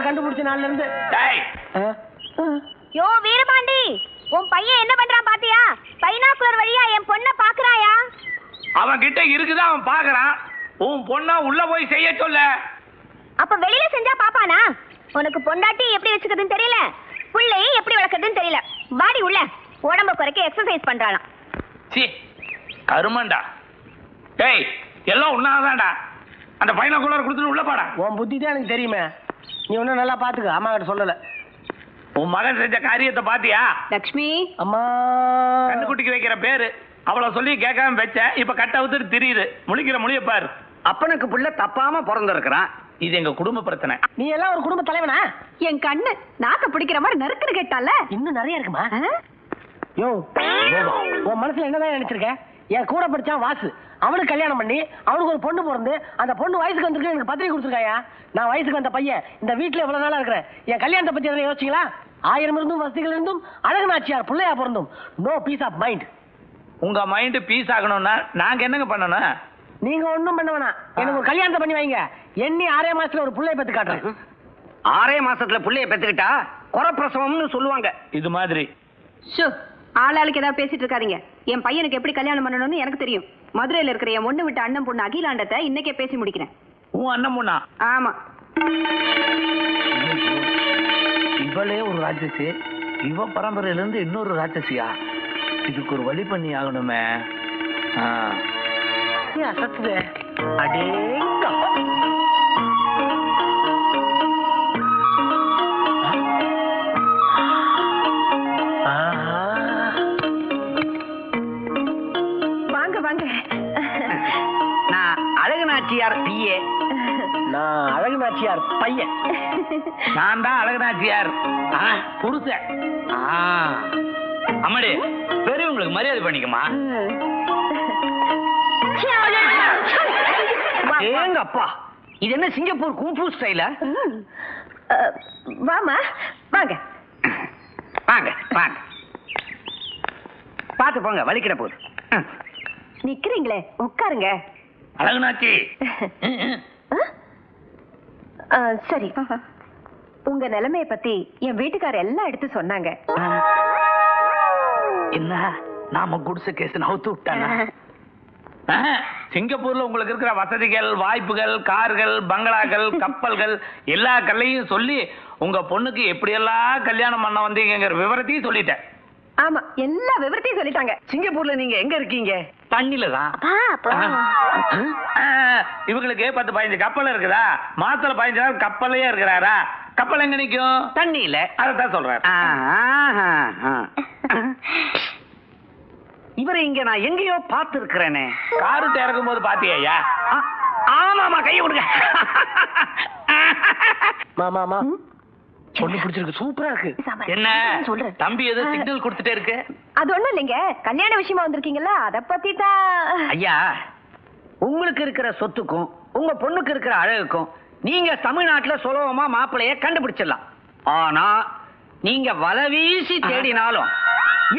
கண்டுபிடிச்ச நாள்ல இருந்து யோ வீரபாண்டி, உன் பையன் என்ன பண்றான் பாத்தியா? பைனாக்குலர் வழியா என் பொண்ண பாக்குறாயா? அவன் கிட்ட இருக்குதா அவன் பாக்குறான். உன் பொண்ணா உள்ள போய் செய்ய சொல்ல. அப்ப வெளியில செஞ்சா பாப்பானா? உனக்கு பொண்டாட்டி எப்படி வச்சுக்கிறதுன்னு தெரியல, புள்ளையும் எப்படி வளர்க்கறதுன்னு தெரியல. வாடி உள்ள, உடம்ப குறைக்க எக்ஸசைஸ் பண்றாளாம். சி கருமண்டா. டேய் எல்லாம் உண்ணாதான்டா. அந்த பைனாக்குலர் கொடுத்துட்டு உள்ள பாடா. உன் புத்தி தான் எனக்கு தெரியுமே. நீ ஒன்னும் நல்லா பாத்துக்க. அம்மா கிட்ட சொல்லல. உன் மகன் செஞ்ச காரியத்தை பாத்தியா? லட்சுமி அம்மா கண்ணுக்குட்டிக்கு வைக்கிற பேரு அவளை சொல்லி கேட்காம வச்ச. இப்ப கட்ட அவுத்துட்டு தெரியுது. முழிக்கிற மொழிய பாரு. அப்பனுக்கு புள்ள தப்பாம பிறந்திருக்கிறான். இது எங்க குடும்ப பிரச்சனை. நீ எல்லாம் ஒரு குடும்ப தலைவனா? என் கண்ணு நாக்க பிடிக்கிற மாதிரி நறுக்குன்னு கேட்டால. இன்னும் நிறைய இருக்குமா? யோ உன் மனசுல என்னதான் நினைச்சிருக்க? என் கூட படிச்சான் வாசு, அவனுக்கு கல்யாணம் பண்ணி அவனுக்கு ஒரு பொண்ணு பிறந்து அந்த பொண்ணு வயசுக்கு வந்திருக்கு. எனக்கு பத்திரிக்கை கொடுத்துருக்காயா? நான் வயசுக்கு வந்த பையன் இந்த வீட்டுல எவ்வளவு நாளா இருக்கிறேன். என் கல்யாணத்தை பத்தி எதனா யோசிச்சீங்களா? 1000 இருந்தும் வசதிகள் இருந்தும் அழகுநாச்சியார் பிள்ளையா பிறந்தும் நோ பீஸ் ஆஃப் மைண்ட். உங்க மைண்ட் பீஸ் ஆகணும்னா நாங்க என்னங்க பண்ணணும்? நீங்க ஒண்ணும் பண்ண வேணாம். எனக்கு ஒரு கல்யாணத்தை பண்ணி வைங்க. எண்ணி 6 மாசத்துல ஒரு பிள்ளைய பெத்து காட்டுறேன். 6 மாசத்துல புள்ளைய பெத்துக்கிட்டா குறப்பிரசவம்னு சொல்லுவாங்க. இது மாதிரி ஆளாளுக்கு ஏதாவது பேசிட்டு இருக்காதீங்க. என் பையனுக்கு எப்படி கல்யாணம் பண்ணணும்னு எனக்கு தெரியும். மதுரையில இருக்கிற என் ஒண்ணு விட்டு அண்ணன் பொண்ணு அகிலாண்டத்தை இன்னைக்கே பேசி முடிக்கிறேன். உன் அண்ணன் பொண்ணா? ஆமா. இவளே ஒரு ராட்சசி, இவ பரம்பரையில இருந்து இன்னொரு ராட்சசியா? இதுக்கு ஒரு வழி பண்ணி ஆகணுமே. அசத்துது. அடேங்க வாங்க வாங்க. நான் அழகுநாச்சியார் பிஏ. நான் அழகுநாச்சியார் பையன். நான் தான் அழகுநாச்சியார் புருஷன். அம்மாடி பெரியவங்களுக்கு மரியாதை பண்ணிக்கமா. ஏங்க அப்பா, இது என்ன சிங்கப்பூர் கும்பு ஸ்டைலா? வாமா வாங்க வாங்க வாங்க. பாத்து போங்க, வலிக்கிற போது. நிக்கிறீங்களே உட்காருங்க. அழகுநாச்சி சரி, உங்க நிலைமைய பத்தி என் வீட்டுக்காரர் எல்லாம் எடுத்து சொன்னாங்க. என்ன நாம குடிசை கேஸ் நவுத்து விட்டானா? சிங்கப்பூர்ல உங்களுக்கு இருக்கிற வசதிகள், வாய்ப்புகள், கார்கள், பங்களாக்கள், கப்பல்கள் எல்லா கல்லையும் சொல்லி உங்க பொண்ணுக்கு எப்படியெல்லாம் கல்யாணம் பண்ண வந்தீங்கிற விவரத்தையும் சொல்லிட்டேன். ஆமா, எல்லா விவரத்தையும் சொல்லிட்டாங்க. சிங்கப்பூர்ல நீங்க எங்க இருக்கீங்க? தண்ணில தான். இவங்களுக்கு 10-15 கப்பல் இருக்குதா? மாசத்துல 15 நாள் கப்பல்லையே இருக்கிறாரா? கப்பல் எங்க நிக்கும்? தண்ணியில. அதான் சொல்றேன். இவரை இங்க நான் எங்கேயோ பார்த்து இருக்கிறேனே. காரு இறக்கும் போது பாத்தியா? ஆமாமா, கையை கொடுங்க. மாமா பொண்ணு பிடிச்சிருக்கு, சூப்பரா இருக்கு. என்ன சொல்ற தம்பி ஏதோ சிக்னல் கொடுத்துட்டே இருக்கு? அது ஒண்ணும் இல்லைங்க, கல்யாண விஷயமா வந்திருக்கீங்களா, அத பத்தி தான். ஐயா, உங்களுக்கு இருக்கிற சொத்துக்கும் உங்க பொண்ணுக்கு இருக்கிற அழகுக்கும் நீங்க தமிழ்நாட்டுல சுலபமா மாப்பிளைய கண்டுபிடிச்சிடலாம். ஆனா நீங்க வலை வீசி தேடினாலும்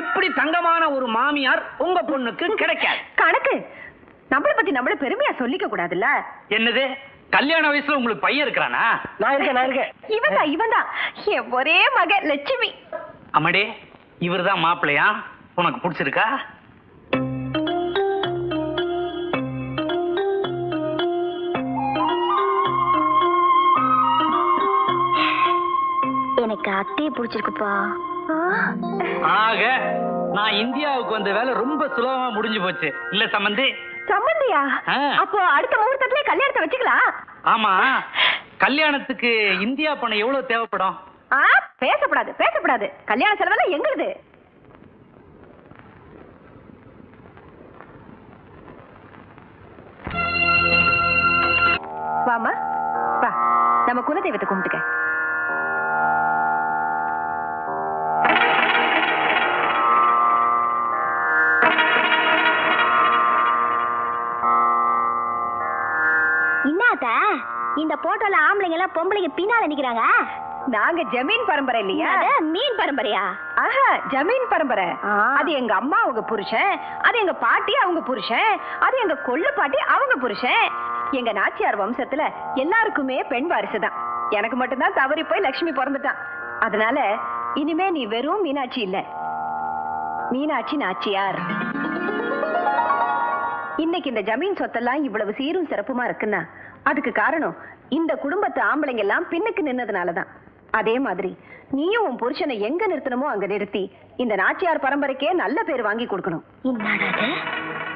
இப்படி தங்கமான ஒரு மாமியார் உங்க பொண்ணுக்கு கிடைக்காது. கணக்கு நம்மளை பத்தி நம்மள பெருமையா சொல்லிக்க கூடாதுல்ல. என்னது, கல்யாண வயசுல உங்களுக்கு பையன் இருக்கிறானா? நான் இருக்கேன். இவன் தான் என் ஒரே மக லட்சுமி. அம்மாடி, இவர்தான் மாப்பிள்ளையா? உனக்கு பிடிச்சிருக்கா? எனக்கு அத்தையை பிடிச்சிருக்குப்பா. ஆக நான் இந்தியாவுக்கு வந்த வேலை ரொம்ப சுலபமா முடிஞ்சு போச்சு இல்ல சம்பந்தி? சம்பந்தியா? அப்போ அடுத்த முகூர்த்தத்திலே கல்யாணத்தை வச்சுக்கலாம். ஆமா, கல்யாணத்துக்கு இந்தியா பணம் எவ்வளவு தேவைப்படும்? பேசப்படாது. கல்யாண செலவெல்லாம் எங்களுது. வாமா வா, நம்ம குலதெய்வத்தை கும்பிட்டுக்க. அத்தா இந்த போட்டோல ஆம்பளைங்க எல்லாம் பொம்பளைங்க பின்னால நிக்கிறாங்க. நாங்க ஜமீன் பரம்பரை இல்லையா? மீன் பரம்பரையா? ஆஹா, ஜமீன் பரம்பரை. அது எங்க அம்மா அவங்க புருஷன், அது எங்க பாட்டி அவங்க புருஷன், அது எங்க கொள்ளு பாட்டி அவங்க புருஷன். எங்க நாச்சியார் வம்சத்துல எல்லாருக்குமே பெண் வாரிசுதான். எனக்கு மட்டும்தான் தவறி போய் லட்சுமி பிறந்துட்டான். அதனால இனிமே நீ வெறும் மீனாட்சி இல்ல, மீனாட்சி நாச்சியார். இன்னைக்கு இந்த ஜமீன் சொத்தெல்லாம் இவ்வளவு சீரும் சிறப்புமா இருக்குன்னா அதுக்கு காரணம் இந்த குடும்பத்து ஆம்பளைங்க எல்லாம் பின்னுக்கு நின்னதுனாலதான். அதே மாதிரி நீயும் உன் புருஷனை எங்க நிறுத்தணுமோ அங்க நிறுத்தி இந்த நாச்சியார் பரம்பரைக்கே நல்ல பேர் வாங்கி கொடுக்கணும். என்னடாது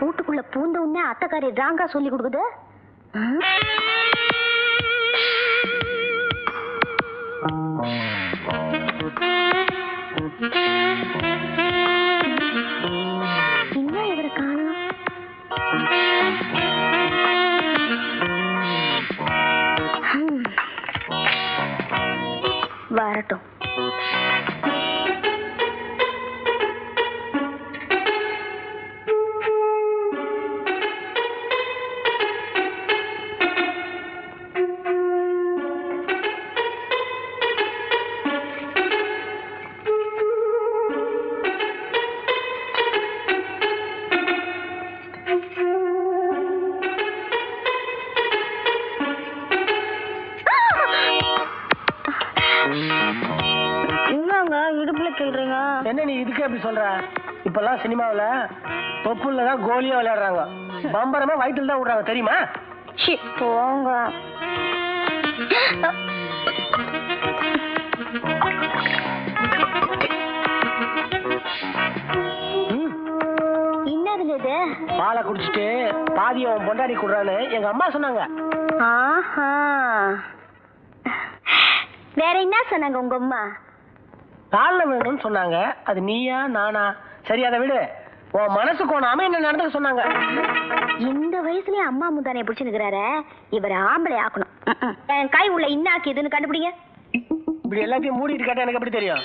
வீட்டுக்குள்ள பூந்த உடனே அத்தைக்காரி ராங்கா சொல்லி கொடுக்குது. இன்னும் இவரை காணோம். வரட்டும். என்ன நீ இதுக்கு எப்படி சொல்ற? இப்பெல்லாம் சினிமாவில் தொப்புல தான் கோலியா விளையாடுறாங்க, பம்பரமா வயிற்றுல தான் விடுறாங்க தெரியுமா? போங்க. என்னதுல இது? பாலை குடிச்சிட்டு பாதியை அவன் பொண்டாடி குடுறான்னு எங்க அம்மா சொன்னாங்க. ஆஹா, வேற என்ன சொன்னாங்க உங்க அம்மா? காலில் வேணும்னு சொன்னாங்க. அது நீயா நானா? சரி அதை விடு. உன் மனசு கோணாம என்ன நடந்துக்க சொன்னாங்க. இந்த வயசுலயே அம்மா முந்தானைய பிடிச்சுக்கிறாரு. இவரை ஆம்பளை ஆக்கணும். என் கை உள்ள இன்னாக்கி இதுன்னு கண்டுபிடிங்க. இப்படி எல்லாத்தையும் மூடிட்டு கேட்டா எனக்கு எப்படி தெரியும்?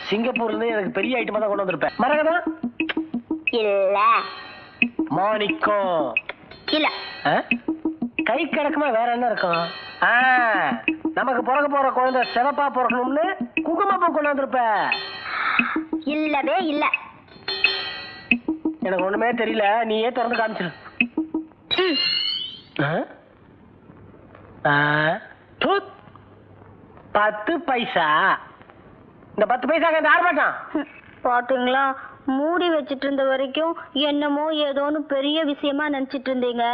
சிங்கப்பூர்ல இருந்து எனக்கு பெரிய ஐட்டமா தான் கொண்டு வந்திருப்பேன். மரகதா இல்ல, மாணிக்கம் இல்ல, கை கிடக்குமா வேற என்ன இருக்கும்? நமக்கு பிறக்க போற குழந்தை சிறப்பா பிறக்கணும்னு குங்குமப்பூ கொண்டு வந்திருப்ப. இல்லவே இல்ல. எனக்கு ஒண்ணுமே தெரியல, நீயே திறந்து காமிச்சிரு. 10 பைசா. இந்த 10 பைசா ஆரம்பிட்டான். பாத்தீங்களா, மூடி வச்சிட்டு இருந்த வரைக்கும் என்னமோ ஏதோன்னு பெரிய விஷயமா நினைச்சிட்டு இருந்தீங்க.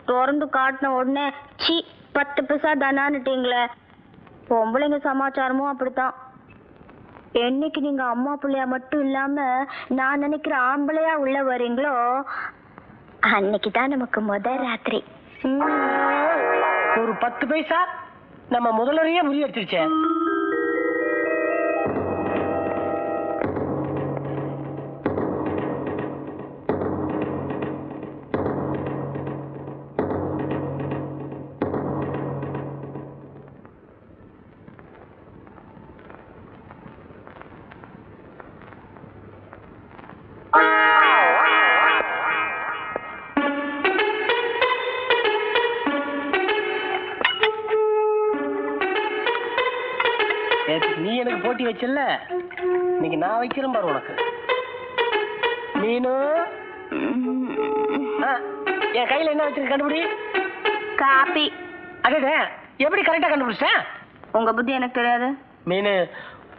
திறந்து காட்டின உடனே சி 10 பைசா தானான்னுட்டீங்களே. பொம்பளைங்க சமாச்சாரமும் அப்படித்தான். என்னைக்கு நீங்க அம்மா பிள்ளையா மட்டும் இல்லாம நான் நினைக்கிற ஆம்பளையா உள்ள வரீங்களோ அன்னைக்குதான் நமக்கு முதல் ராத்திரி. ஒரு 10 பைசா நம்ம முதலரையே முறியடிச்சிருச்சே. நீ எனக்கு போட்டி வச்சல, இன்னைக்கு நான் வைக்கிறேன் பாரு உனக்கு. மீனு என் கையில என்ன வச்சிருக்க கண்டுபிடி. காப்பி. அதே எப்படி கரெக்டா கண்டுபிடிச்சேன்? உங்க புத்தி எனக்கு தெரியாது. மீனு,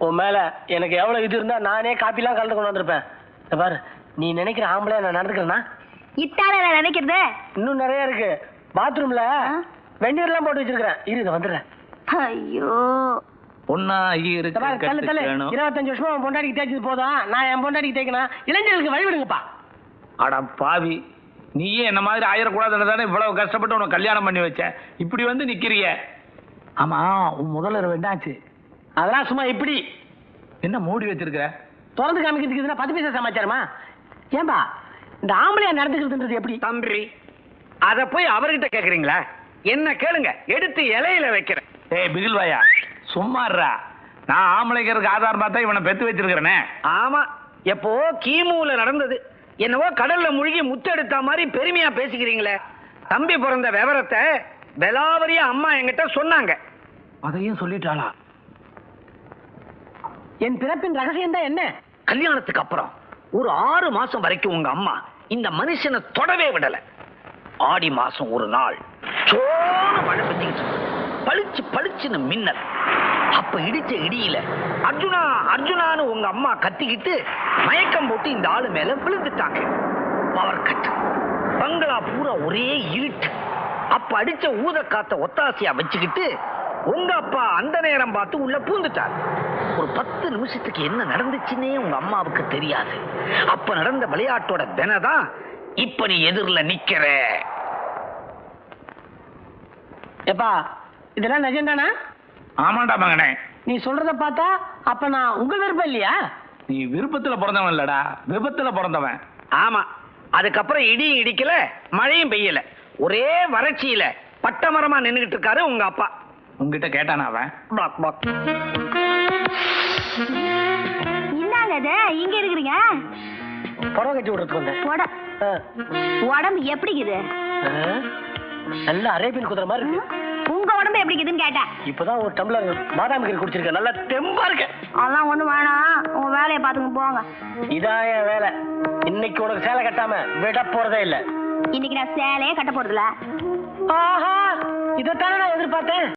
உன் மேல எனக்கு எவ்வளவு இது இருந்தா நானே காப்பிலாம் கலந்து கொண்டு வந்திருப்பேன். பாரு, நீ நினைக்கிற ஆம்பளை நான் நடந்துக்கிறேன்னா இத்தானே நான் நினைக்கிறது. இன்னும் நிறைய இருக்கு. பாத்ரூம்ல வெந்நீர்லாம் போட்டு வச்சிருக்கிறேன். இரு, இதை வந்துடுறேன். ஐயோ, 25 வருஷமா உன் பொண்டாடிக்கு தேய்ச்சது போதும். நான் என் பொண்டாடிக்கு தேய்க்கணும். இளைஞர்களுக்கு வழிவிடுங்கப்பா. அட பாவி, நீயே என்ன மாதிரி ஆயிரக்கூடாதுன்னு தானே இவ்வளவு கஷ்டப்பட்டு உனக்கு கல்யாணம் பண்ணி வச்சேன். இப்படி வந்து நிக்கிறிய. ஆமா, உன் முதல்ல என்னாச்சு? அதெல்லாம் சும்மா இப்படி என்ன மூடி வச்சிருக்க? திறந்து காமிக்கிறதுக்கு 10 பைசா சமாச்சாரமா? ஏன்பா இந்த ஆம்பளையா நடந்துக்கிறதுன்றது எப்படி? தம்பி, அத போய் அவர்கிட்ட கேக்குறீங்களா? என்ன கேளுங்க, எடுத்து இலையில வைக்கிறேன். ஏய் பிகில்வாயா, சும்மாறா. நான் ஆம்பளைக்கிறதுக்கு ஆதாரம் பார்த்தா இவனை பெத்து வச்சிருக்கிறேனே. ஆமா, எப்போ கிமுல நடந்தது. என்னவோ கடல்ல முழுகி முத்தெடுத்த மாதிரி பெருமையா பேசிக்கிறீங்களே. தம்பி பிறந்த விவரத்தை வெலாவரிய அம்மா என்கிட்ட சொன்னாங்க. அதையும் சொல்லிட்டாளா? என் பிறப்பின் ரகசியம் தான் என்ன? கல்யாணத்துக்கு அப்புறம் ஒரு 6 மாசம் வரைக்கும் உங்க அம்மா இந்த மனுஷனை தொடவே விடல. ஆடி மாசம் ஒரு நாள் சோன மழை பெஞ்சிக்கிட்டு பளிச்சு பளிச்சுன்னு மின்னல். அப்ப இடிச்ச இடியில அர்ஜுனா அர்ஜுனான்னு உங்க அம்மா கத்திக்கிட்டு மயக்கம் போட்டு இந்த ஆளு மேல விழுந்துட்டாங்க. Power cut. பங்களா பூரா ஒரே இருட்டு. அப்ப அடிச்ச ஊத காத்த ஒத்தாசையா வச்சுக்கிட்டு உங்க அப்பா அந்த நேரம் பார்த்து உள்ள பூந்துட்டார். ஒரு 10 நிமிஷத்துக்கு என்ன நடந்துச்சுன்னே உங்க அம்மாவுக்கு தெரியாது. அப்ப நடந்த விளையாட்டோட தினதான் இப்ப நீ எதிரில நிக்கிற. எப்பா இதெல்லாம் நிஜம்தானா? ஆமாண்டா மகனே. நீ சொல்றத பார்த்தா அப்ப நான் உங்க விருப்பம் இல்லையா? நீ விருப்பத்துல பிறந்தவன் இல்லடா, விபத்துல பிறந்தவன். ஆமா. அதுக்கப்புறம் இடியும் இடிக்கல, மழையும் பெய்யல. ஒரே வறட்சியில பட்டமரமா நின்னுகிட்டு இருக்காரு உங்க அப்பா. உங்ககிட்ட கேட்டானா அவன்? பாக் பாக். என்னங்க இது இங்க இருக்கிறீங்க? புடவை கட்டி விடுறதுக்கு வந்தேன். ஆ. உடம்பு எப்படிக்குது? ஆ. நல்ல அரேபியன் குதிரை மாதிரி இருக்கு. உங்க உடம்பு எப்படிக்குதுன்னு கேட்டேன். இப்பதான் ஒரு டம்ளர் பாதாம் கீரை குடிச்சிருக்கேன். நல்லா தெம்பா இருக்கு. அதெல்லாம் ஒண்ணு வேணாம், உங்க வேலையை பாத்துங்க போங்க. இதான் என் வேலை. இன்னைக்கு உனக்கு சேலை கட்டாம விட போறதே இல்ல. இன்னைக்கு நான் சேலையே கட்ட போறதில்ல. ஆஹா, இதைத்தானே நான் எதிர்பார்த்தேன்.